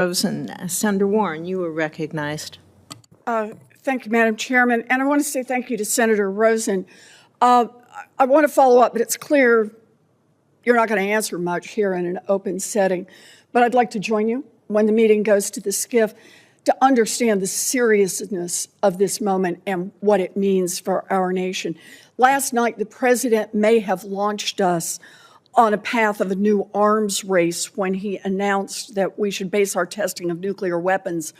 Rosen. Senator Warren, you were recognized. Thank you, Madam Chairman. And I want to say thank you to Senator Rosen. I want to follow up, but it's clear you're not going to answer much here in an open setting. But I'd like to join you when the meeting goes to the SCIF to understand the seriousness of this moment and what it means for our nation. Last night, the president may have launched us on a path of a new arms race when he announced that we should base our testing of nuclear weapons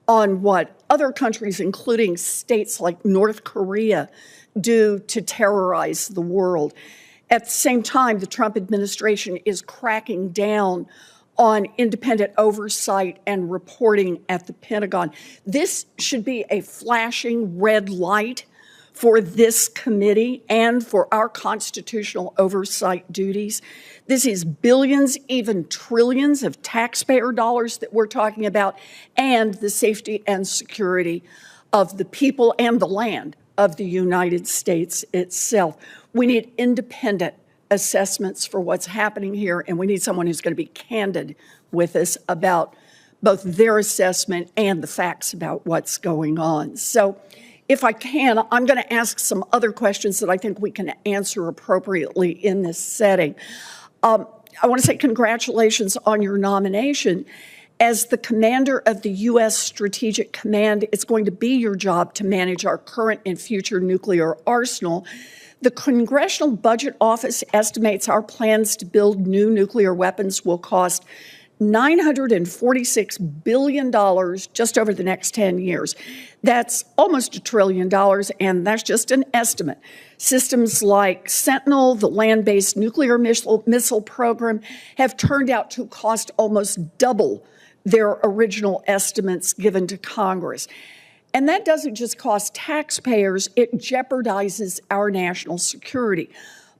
on what other countries, including states like North Korea, do to terrorize the world. At the same time, the Trump administration is cracking down on independent oversight and reporting at the Pentagon. This should be a flashing red light for this committee and for our constitutional oversight duties. This is billions, even trillions of taxpayer dollars that we're talking about, and the safety and security of the people and the land of the United States itself. We need independent assessments for what's happening here, and we need someone who's going to be candid with us about both their assessment and the facts about what's going on. So if I can, I'm going to ask some other questions that I think we can answer appropriately in this setting. I want to say congratulations on your nomination. As the commander of the U.S. Strategic Command, it's going to be your job to manage our current and future nuclear arsenal. The Congressional Budget Office estimates our plans to build new nuclear weapons will cost $946 billion just over the next 10 years. That's almost $1 trillion, and that's just an estimate. Systems like Sentinel, the land-based nuclear missile program, have turned out to cost almost double their original estimates given to Congress. And that doesn't just cost taxpayers, it jeopardizes our national security.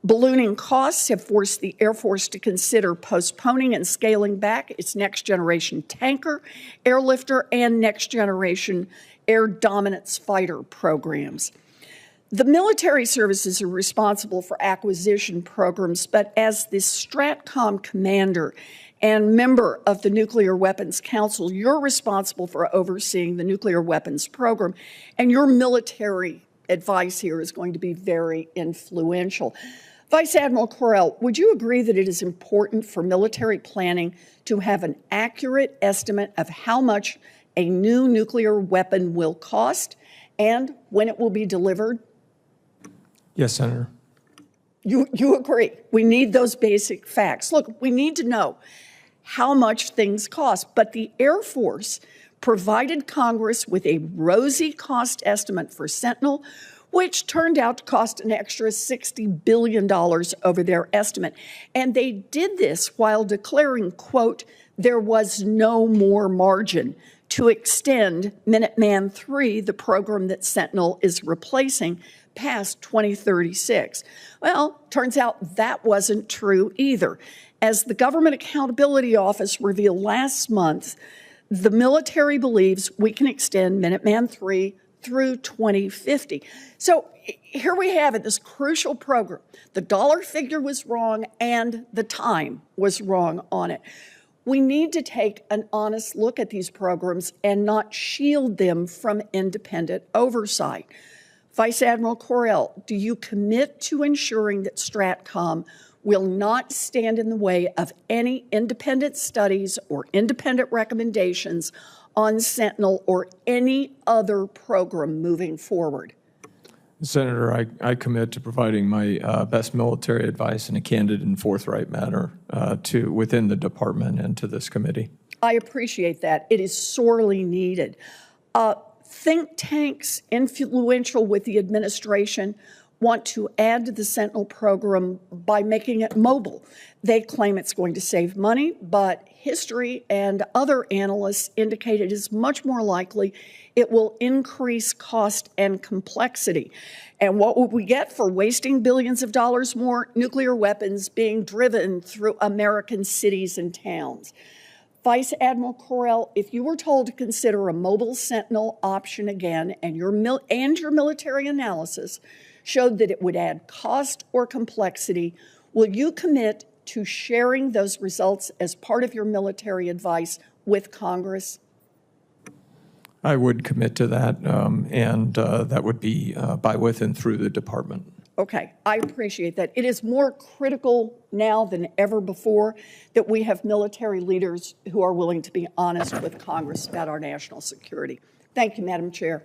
Ballooning costs have forced the Air Force to consider postponing and scaling back its next-generation tanker, airlifter, and next-generation air dominance fighter programs. The military services are responsible for acquisition programs, but as the STRATCOM commander and member of the Nuclear Weapons Council, you're responsible for overseeing the nuclear weapons program, and your military advice here is going to be very influential. Vice Admiral Correll, would you agree that it is important for military planning to have an accurate estimate of how much a new nuclear weapon will cost and when it will be delivered? Yes, Senator. You agree. We need those basic facts. Look, we need to know how much things cost, but the Air Force provided Congress with a rosy cost estimate for Sentinel, which turned out to cost an extra $60 billion over their estimate. And they did this while declaring, quote, there was no more margin to extend Minuteman III, the program that Sentinel is replacing, past 2036. Well, turns out that wasn't true either. As the Government Accountability Office revealed last month, the military believes we can extend Minuteman III through 2050. So here we have it, this crucial program. The dollar figure was wrong and the time was wrong on it. We need to take an honest look at these programs and not shield them from independent oversight. Vice Admiral Correll, do you commit to ensuring that STRATCOM will not stand in the way of any independent studies or independent recommendations on Sentinel or any other program moving forward? Senator, I commit to providing my best military advice in a candid and forthright manner to within the department and to this committee. I appreciate that. It is sorely needed. Think tanks influential with the administration want to add to the Sentinel program by making it mobile. They claim it's going to save money, but history and other analysts indicate it is much more likely it will increase cost and complexity. And what would we get for wasting billions of dollars more? Nuclear weapons being driven through American cities and towns. Vice Admiral Correll, if you were told to consider a mobile Sentinel option again and your military analysis showed that it would add cost or complexity, will you commit to sharing those results as part of your military advice with Congress? I would commit to that, and that would be by, with, and through the department. Okay, I appreciate that. It is more critical now than ever before that we have military leaders who are willing to be honest with Congress about our national security. Thank you, Madam Chair.